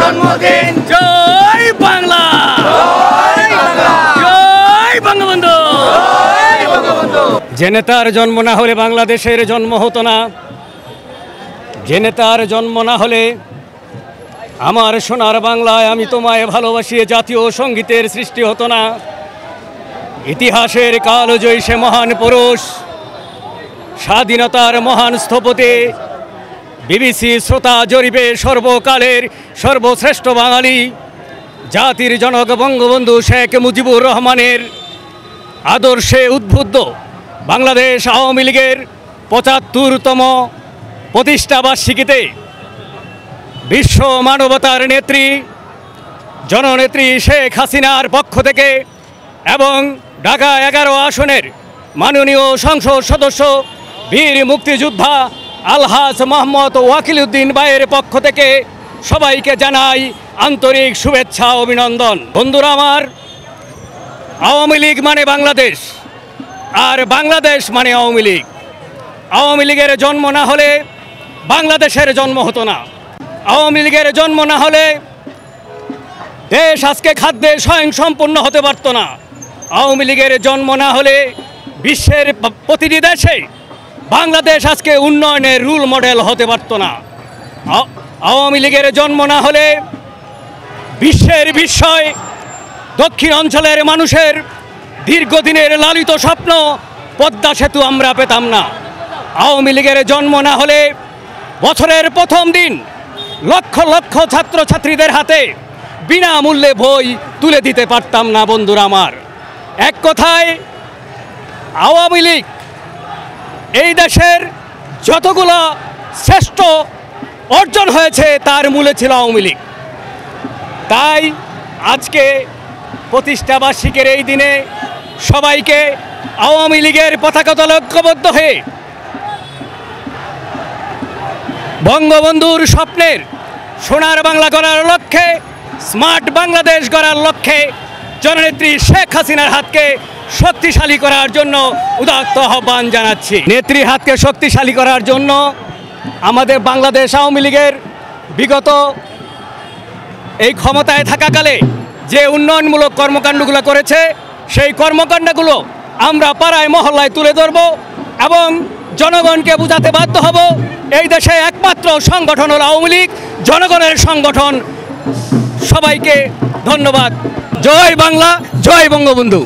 জন্মদিন। জয় বাংলা, জয় বঙ্গবন্ধু। যে নেতার জন্ম না হলে বাংলাদেশের জন্ম হতো না, যে নেতার জন্ম না হলে আমার সোনার বাংলায় আমি তোমায় ভালোবাসি জাতীয় সঙ্গীতের সৃষ্টি হতো না। ইতিহাসের কালজয়ী সে মহান পুরুষ, স্বাধীনতার মহান স্থপতি, বিবিসি শ্রোতা জরিপে সর্বকালের সর্বশ্রেষ্ঠ বাঙালি, জাতির জনক বঙ্গবন্ধু শেখ মুজিবুর রহমানের আদর্শে উদ্বুদ্ধ বাংলাদেশ আওয়ামী লীগের ৭৫তম প্রতিষ্ঠাবার্ষিকীতে বিশ্ব মানবতার নেত্রী জননেত্রী শেখ হাসিনার পক্ষ থেকে এবং ঢাকা ১১ আসনের মাননীয় সংসদ সদস্য বীর মুক্তিযোদ্ধা আলহাজ মোহাম্মদ ওয়াকিল উদ্দিন ভাইয়ের পক্ষ থেকে সবাইকে জানাই আন্তরিক শুভেচ্ছা অভিনন্দন। বন্ধুরা আমার, আওয়ামী লীগ মানে বাংলাদেশ, আর বাংলাদেশ মানে আওয়ামী লীগ। আওয়ামী লীগের জন্ম না হলে বাংলাদেশের জন্ম হতো না। আওয়ামী লীগের জন্ম না হলে দেশ আজকে খাদ্যে স্বয়ংসম্পূর্ণ হতে পারত না। আওয়ামী লীগের জন্ম না হলে বিশ্বের প্রতিটি দেশে বাংলাদেশ আজকে উন্নয়নের রোল মডেল হতে পারত না। আওয়ামী লীগের জন্ম না হলে বিশ্বের বিস্ময় দক্ষিণ অঞ্চলের মানুষের দীর্ঘদিনের লালিত স্বপ্ন পদ্মা সেতু আমরা পেতাম না। আওয়ামী লীগের জন্ম না হলে বছরের প্রথম দিন লক্ষ লক্ষ ছাত্রছাত্রীদের হাতে বিনামূল্যে বই তুলে দিতে পারতাম না। বন্ধুরা আমার, এক কথায় আওয়ামী লীগ এই দেশের যতগুলো শ্রেষ্ঠ অর্জন হয়েছে তার মূলে ছিল আওয়ামী লীগ। তাই আজকে প্রতিষ্ঠাবার্ষিকীর এই দিনে সবাইকে আওয়ামী লীগের পতাকাতলে ঐক্যবদ্ধ হয়ে বঙ্গবন্ধুর স্বপ্নের সোনার বাংলা গড়ার লক্ষ্যে, স্মার্ট বাংলাদেশ গড়ার লক্ষ্যে জননেত্রী শেখ হাসিনার হাতকে শক্তিশালী করার জন্য উদাত্ত আহ্বান জানাচ্ছি। নেত্রীর হাতকে শক্তিশালী করার জন্য আমাদের বাংলাদেশ আওয়ামী লীগের বিগত এই ক্ষমতায় থাকাকালে যে উন্নয়নমূলক কর্মকাণ্ডগুলো করেছে সেই কর্মকাণ্ডগুলো আমরা পাড়ায় মহল্লায় তুলে ধরব এবং জনগণকে বোঝাতে বাধ্য হব এই দেশে একমাত্র সংগঠন হল আওয়ামী লীগ, জনগণের সংগঠন। সবাইকে ধন্যবাদ। জয় বাংলা, জয় বঙ্গবন্ধু।